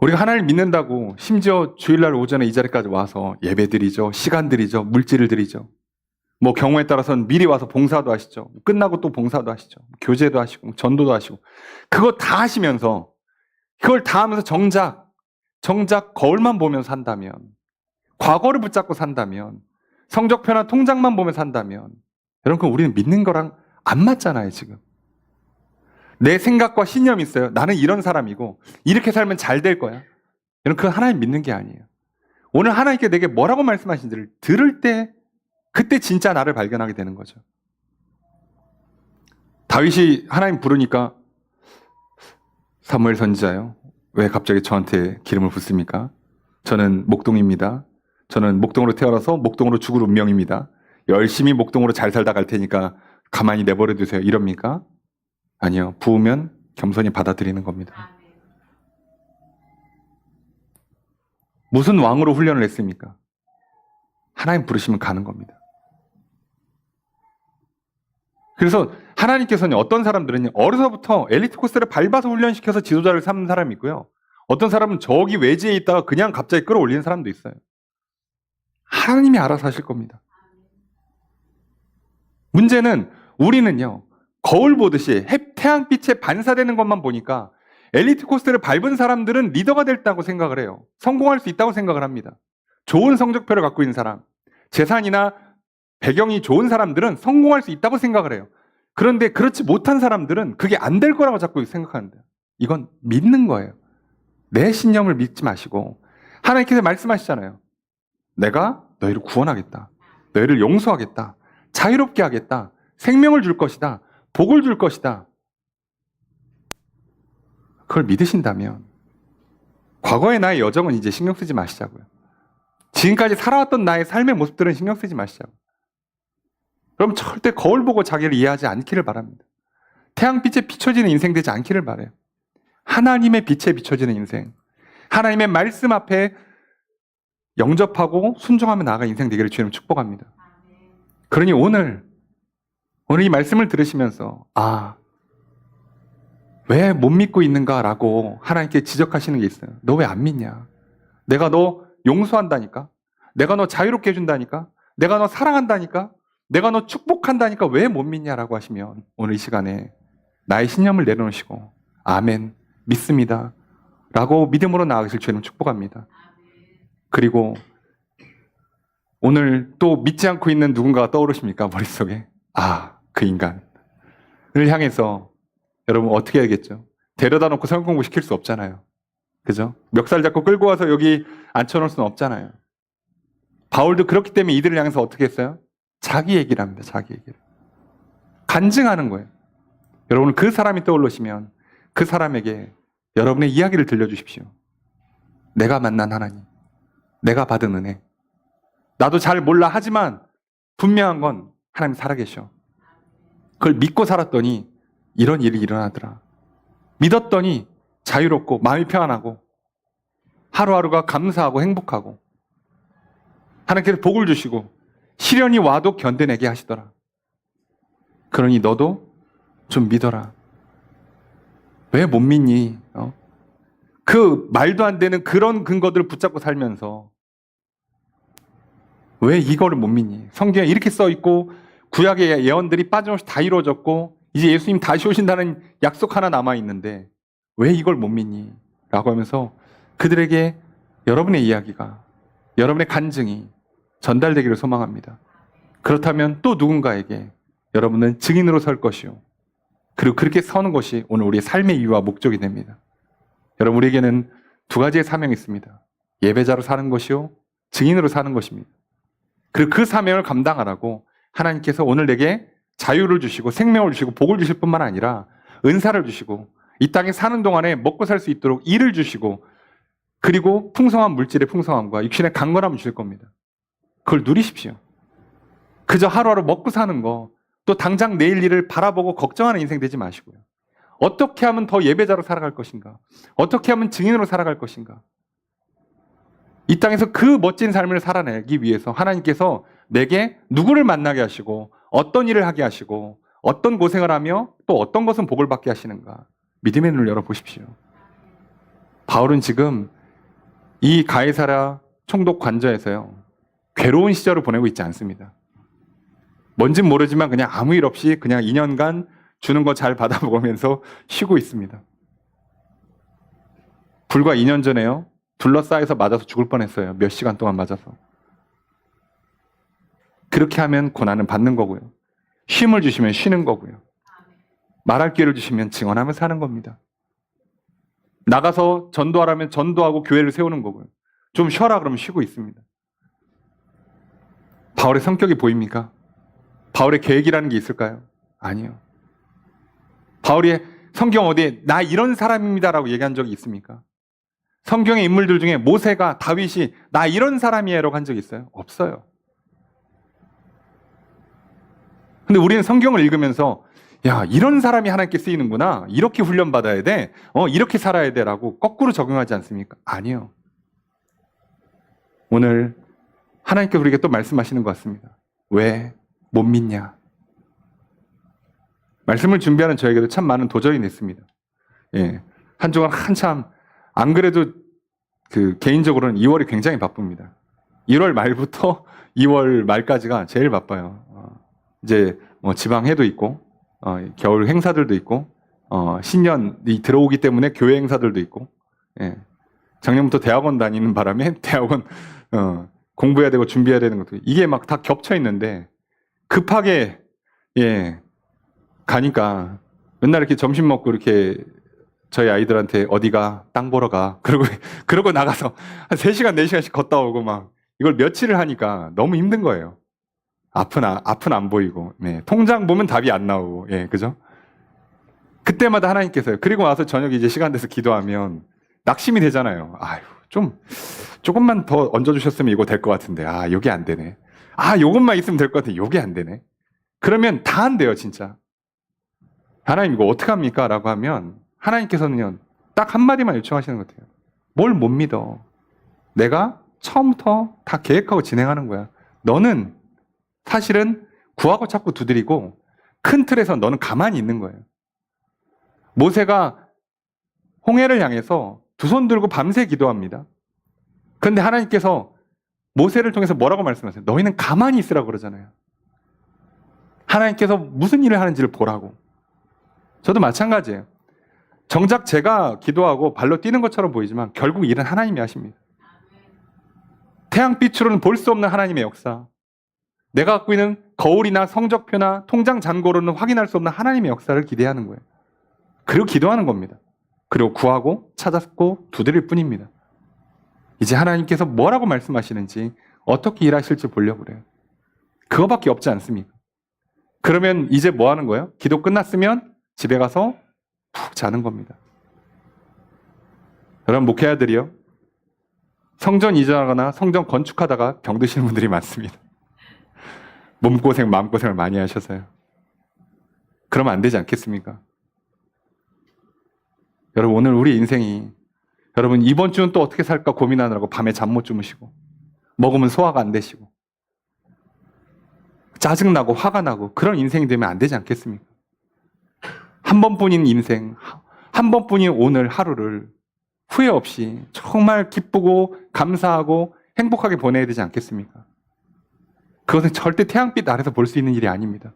우리가 하나님을 믿는다고 심지어 주일날 오전에 이 자리까지 와서 예배 드리죠, 시간 드리죠, 물질을 드리죠. 뭐 경우에 따라서는 미리 와서 봉사도 하시죠. 끝나고 또 봉사도 하시죠. 교제도 하시고 전도도 하시고 그거 다 하시면서, 그걸 다 하면서 정작 거울만 보면서 산다면, 과거를 붙잡고 산다면, 성적표나 통장만 보면서 산다면, 여러분, 그럼 우리는 믿는 거랑 안 맞잖아요. 지금 내 생각과 신념이 있어요. 나는 이런 사람이고 이렇게 살면 잘 될 거야. 여러분, 그건 하나님 믿는 게 아니에요. 오늘 하나님께 내게 뭐라고 말씀하신지를 들을 때 그때 진짜 나를 발견하게 되는 거죠. 다윗이 하나님 부르니까 사무엘 선지자요, 왜 갑자기 저한테 기름을 붓습니까? 저는 목동입니다. 저는 목동으로 태어나서 목동으로 죽을 운명입니다. 열심히 목동으로 잘 살다 갈 테니까 가만히 내버려 두세요. 이럽니까? 아니요. 부으면 겸손히 받아들이는 겁니다. 무슨 왕으로 훈련을 했습니까? 하나님 부르시면 가는 겁니다. 그래서 하나님께서는 어떤 사람들은 어려서부터 엘리트 코스를 밟아서 훈련시켜서 지도자를 삼는 사람이 있고요. 어떤 사람은 저기 외지에 있다가 그냥 갑자기 끌어올리는 사람도 있어요. 하나님이 알아서 하실 겁니다. 문제는 우리는요, 거울 보듯이 태양빛에 반사되는 것만 보니까 엘리트 코스를 밟은 사람들은 리더가 됐다고 생각을 해요. 성공할 수 있다고 생각을 합니다. 좋은 성적표를 갖고 있는 사람, 재산이나 배경이 좋은 사람들은 성공할 수 있다고 생각을 해요. 그런데 그렇지 못한 사람들은 그게 안 될 거라고 자꾸 생각하는데, 이건 믿는 거예요. 내 신념을 믿지 마시고, 하나님께서 말씀하시잖아요. 내가 너희를 구원하겠다. 너희를 용서하겠다. 자유롭게 하겠다. 생명을 줄 것이다. 복을 줄 것이다. 그걸 믿으신다면 과거의 나의 여정은 이제 신경 쓰지 마시자고요. 지금까지 살아왔던 나의 삶의 모습들은 신경 쓰지 마시자고. 그럼 절대 거울 보고 자기를 이해하지 않기를 바랍니다. 태양빛에 비춰지는 인생 되지 않기를 바라요. 하나님의 빛에 비춰지는 인생, 하나님의 말씀 앞에 영접하고 순종하며 나아가 인생 되기를 주님 축복합니다. 그러니 오늘 이 말씀을 들으시면서 왜 못 믿고 있는가라고 하나님께 지적하시는 게 있어요. 너 왜 안 믿냐? 내가 너 용서한다니까? 내가 너 자유롭게 해준다니까? 내가 너 사랑한다니까? 내가 너 축복한다니까 왜 못 믿냐라고 하시면 오늘 이 시간에 나의 신념을 내려놓으시고 아멘, 믿습니다 라고 믿음으로 나아가실 주님 축복합니다. 그리고 오늘 또 믿지 않고 있는 누군가가 떠오르십니까? 머릿속에. 아, 그 인간을 향해서 여러분 어떻게 해야겠죠? 데려다 놓고 성경 공부 시킬 수 없잖아요. 그죠? 멱살 잡고 끌고 와서 여기 앉혀놓을 수는 없잖아요. 바울도 그렇기 때문에 이들을 향해서 어떻게 했어요? 자기 얘기를 합니다. 자기 얘기를. 간증하는 거예요. 여러분 그 사람이 떠올르시면 그 사람에게 여러분의 이야기를 들려주십시오. 내가 만난 하나님, 내가 받은 은혜. 나도 잘 몰라 하지만 분명한 건 하나님 살아계셔. 그걸 믿고 살았더니 이런 일이 일어나더라. 믿었더니 자유롭고 마음이 평안하고 하루하루가 감사하고 행복하고 하나님께서 복을 주시고 시련이 와도 견뎌내게 하시더라. 그러니 너도 좀 믿어라. 왜 못 믿니? 그 말도 안 되는 그런 근거들을 붙잡고 살면서 왜 이거를 못 믿니? 성경에 이렇게 써 있고 구약의 예언들이 빠짐없이 다 이루어졌고 이제 예수님 다시 오신다는 약속 하나 남아 있는데 왜 이걸 못 믿니? 라고 하면서 그들에게 여러분의 이야기가, 여러분의 간증이 전달되기를 소망합니다. 그렇다면 또 누군가에게 여러분은 증인으로 설 것이요. 그리고 그렇게 서는 것이 오늘 우리의 삶의 이유와 목적이 됩니다. 여러분 우리에게는 두 가지의 사명이 있습니다. 예배자로 사는 것이요, 증인으로 사는 것입니다. 그리고 그 사명을 감당하라고 하나님께서 오늘 내게 자유를 주시고 생명을 주시고 복을 주실 뿐만 아니라 은사를 주시고 이 땅에 사는 동안에 먹고 살 수 있도록 일을 주시고 그리고 풍성한 물질의 풍성함과 육신의 강건함을 주실 겁니다. 그걸 누리십시오. 그저 하루하루 먹고 사는 거, 또 당장 내일 일을 바라보고 걱정하는 인생 되지 마시고요. 어떻게 하면 더 예배자로 살아갈 것인가? 어떻게 하면 증인으로 살아갈 것인가? 이 땅에서 그 멋진 삶을 살아내기 위해서 하나님께서 내게 누구를 만나게 하시고 어떤 일을 하게 하시고 어떤 고생을 하며 또 어떤 것은 복을 받게 하시는가? 믿음의 눈을 열어보십시오. 바울은 지금 이 가이사랴 총독 관저에서요, 괴로운 시절을 보내고 있지 않습니다. 뭔진 모르지만 그냥 아무 일 없이 그냥 2년간 주는 거 잘 받아먹으면서 쉬고 있습니다. 불과 2년 전에요, 둘러싸여서 맞아서 죽을 뻔했어요. 몇 시간 동안 맞아서. 그렇게 하면 고난은 받는 거고요. 쉼을 주시면 쉬는 거고요. 말할 기회를 주시면 증언하며 사는 겁니다. 나가서 전도하라면 전도하고 교회를 세우는 거고요. 좀 쉬어라 그러면 쉬고 있습니다. 바울의 성격이 보입니까? 바울의 계획이라는 게 있을까요? 아니요. 바울이 성경 어디에 나 이런 사람입니다라고 얘기한 적이 있습니까? 성경의 인물들 중에 모세가, 다윗이 나 이런 사람이에요라고 한 적이 있어요? 없어요. 근데 우리는 성경을 읽으면서 야, 이런 사람이 하나님께 쓰이는구나. 이렇게 훈련받아야 돼. 이렇게 살아야 돼. 라고 거꾸로 적용하지 않습니까? 아니요. 오늘 하나님께서 우리에게 또 말씀하시는 것 같습니다. 왜 못 믿냐? 말씀을 준비하는 저에게도 참 많은 도전이 됐습니다. 예. 한 주간 한참, 안 그래도 개인적으로는 2월이 굉장히 바쁩니다. 1월 말부터 2월 말까지가 제일 바빠요. 이제 지방회도 있고, 겨울 행사들도 있고, 신년이 들어오기 때문에 교회 행사들도 있고, 예. 작년부터 대학원 다니는 바람에 대학원 공부해야 되고 준비해야 되는 것도 이게 막 다 겹쳐 있는데 급하게 가니까 맨날 이렇게 점심 먹고 이렇게 저희 아이들한테 어디가 땅 보러 가 그러고 나가서 한 3시간 4시간씩 걷다 오고 막 이걸 며칠을 하니까 너무 힘든 거예요. 앞은 안 보이고, 네. 통장 보면 답이 안 나오고, 예, 그죠? 그때마다 하나님께서요. 그리고 와서 저녁에 이제 시간 돼서 기도하면 낙심이 되잖아요. 아유, 조금만 더 얹어주셨으면 이거 될 것 같은데, 요게 안 되네. 요것만 있으면 될 것 같은데, 요게 안 되네. 그러면 다 안 돼요, 진짜. 하나님 이거 어떡합니까? 라고 하면 하나님께서는요, 딱 한마디만 요청하시는 것 같아요. 뭘 못 믿어. 내가 처음부터 다 계획하고 진행하는 거야. 너는 사실은 구하고 찾고 두드리고 큰 틀에서 너는 가만히 있는 거예요. 모세가 홍해를 향해서 두 손 들고 밤새 기도합니다. 그런데 하나님께서 모세를 통해서 뭐라고 말씀하세요? 너희는 가만히 있으라고 그러잖아요. 하나님께서 무슨 일을 하는지를 보라고. 저도 마찬가지예요. 정작 제가 기도하고 발로 뛰는 것처럼 보이지만 결국 일은 하나님이 하십니다. 태양빛으로는 볼 수 없는 하나님의 역사, 내가 갖고 있는 거울이나 성적표나 통장 잔고로는 확인할 수 없는 하나님의 역사를 기대하는 거예요. 그리고 기도하는 겁니다. 그리고 구하고 찾았고 두드릴 뿐입니다. 이제 하나님께서 뭐라고 말씀하시는지 어떻게 일하실지 보려고 그래요. 그거밖에 없지 않습니까? 그러면 이제 뭐 하는 거예요? 기도 끝났으면 집에 가서 푹 자는 겁니다. 여러분, 목회자들이요, 성전 이전하거나 성전 건축하다가 병드시는 분들이 많습니다. 몸고생, 마음고생을 많이 하셔서요. 그러면 안 되지 않겠습니까? 여러분, 오늘 우리 인생이, 여러분 이번 주는 또 어떻게 살까 고민하느라고 밤에 잠 못 주무시고 먹으면 소화가 안 되시고 짜증나고 화가 나고 그런 인생이 되면 안 되지 않겠습니까? 한 번뿐인 인생, 한 번뿐인 오늘 하루를 후회 없이 정말 기쁘고 감사하고 행복하게 보내야 되지 않겠습니까? 그것은 절대 태양빛 아래서 볼 수 있는 일이 아닙니다.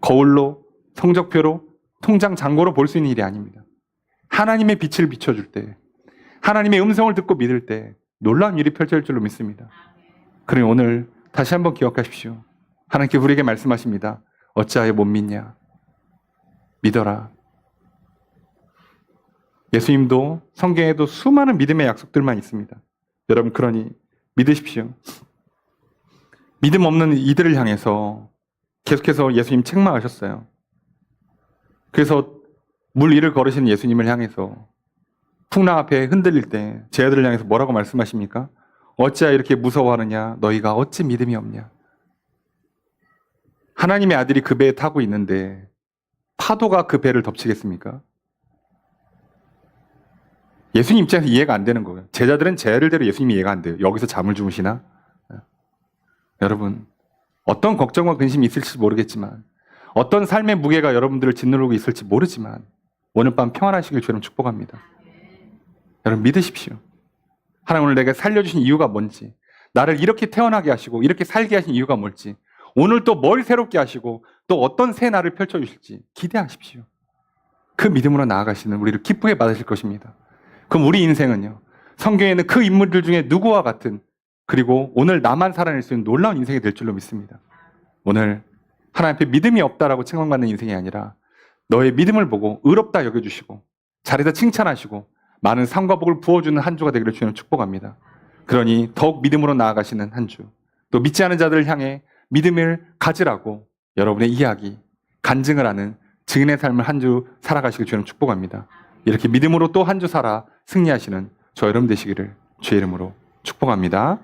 거울로, 성적표로, 통장 잔고로 볼 수 있는 일이 아닙니다. 하나님의 빛을 비춰줄 때, 하나님의 음성을 듣고 믿을 때 놀라운 일이 펼쳐질 줄로 믿습니다. 그러니 오늘 다시 한번 기억하십시오. 하나님께 우리에게 말씀하십니다. 어찌하여 못 믿냐? 믿어라. 예수님도 성경에도 수많은 믿음의 약속들만 있습니다. 여러분, 그러니 믿으십시오. 믿음 없는 이들을 향해서 계속해서 예수님 책망하셨어요. 그래서 물 위를 걸으시는 예수님을 향해서 풍랑 앞에 흔들릴 때 제 아들을 향해서 뭐라고 말씀하십니까? 어찌하여 이렇게 무서워하느냐? 너희가 어찌 믿음이 없냐? 하나님의 아들이 그 배에 타고 있는데 파도가 그 배를 덮치겠습니까? 예수님 입장에서 이해가 안 되는 거예요. 제자들은 제자들대로 예수님이 이해가 안 돼요. 여기서 잠을 주무시나? 여러분, 어떤 걱정과 근심이 있을지 모르겠지만, 어떤 삶의 무게가 여러분들을 짓누르고 있을지 모르지만 오늘 밤 평안하시길 주님 축복합니다. 여러분, 믿으십시오. 하나님 오늘 내가 살려주신 이유가 뭔지, 나를 이렇게 태어나게 하시고 이렇게 살게 하신 이유가 뭘지, 오늘 또 뭘 새롭게 하시고 또 어떤 새 날을 펼쳐주실지 기대하십시오. 그 믿음으로 나아가시는 우리를 기쁘게 받으실 것입니다. 그럼 우리 인생은요, 성경에는 그 인물들 중에 누구와 같은, 그리고 오늘 나만 살아낼 수 있는 놀라운 인생이 될 줄로 믿습니다. 오늘 하나님 앞에 믿음이 없다라고 책망받는 인생이 아니라 너의 믿음을 보고 의롭다 여겨주시고 잘해서 칭찬하시고 많은 상과 복을 부어주는 한 주가 되기를 주님 축복합니다. 그러니 더욱 믿음으로 나아가시는 한 주, 또 믿지 않은 자들을 향해 믿음을 가지라고 여러분의 이야기, 간증을 하는 증인의 삶을 한 주 살아가시길 주님 축복합니다. 이렇게 믿음으로 또 한 주 살아 승리하시는 저 여러분 되시기를 주의 이름으로 축복합니다.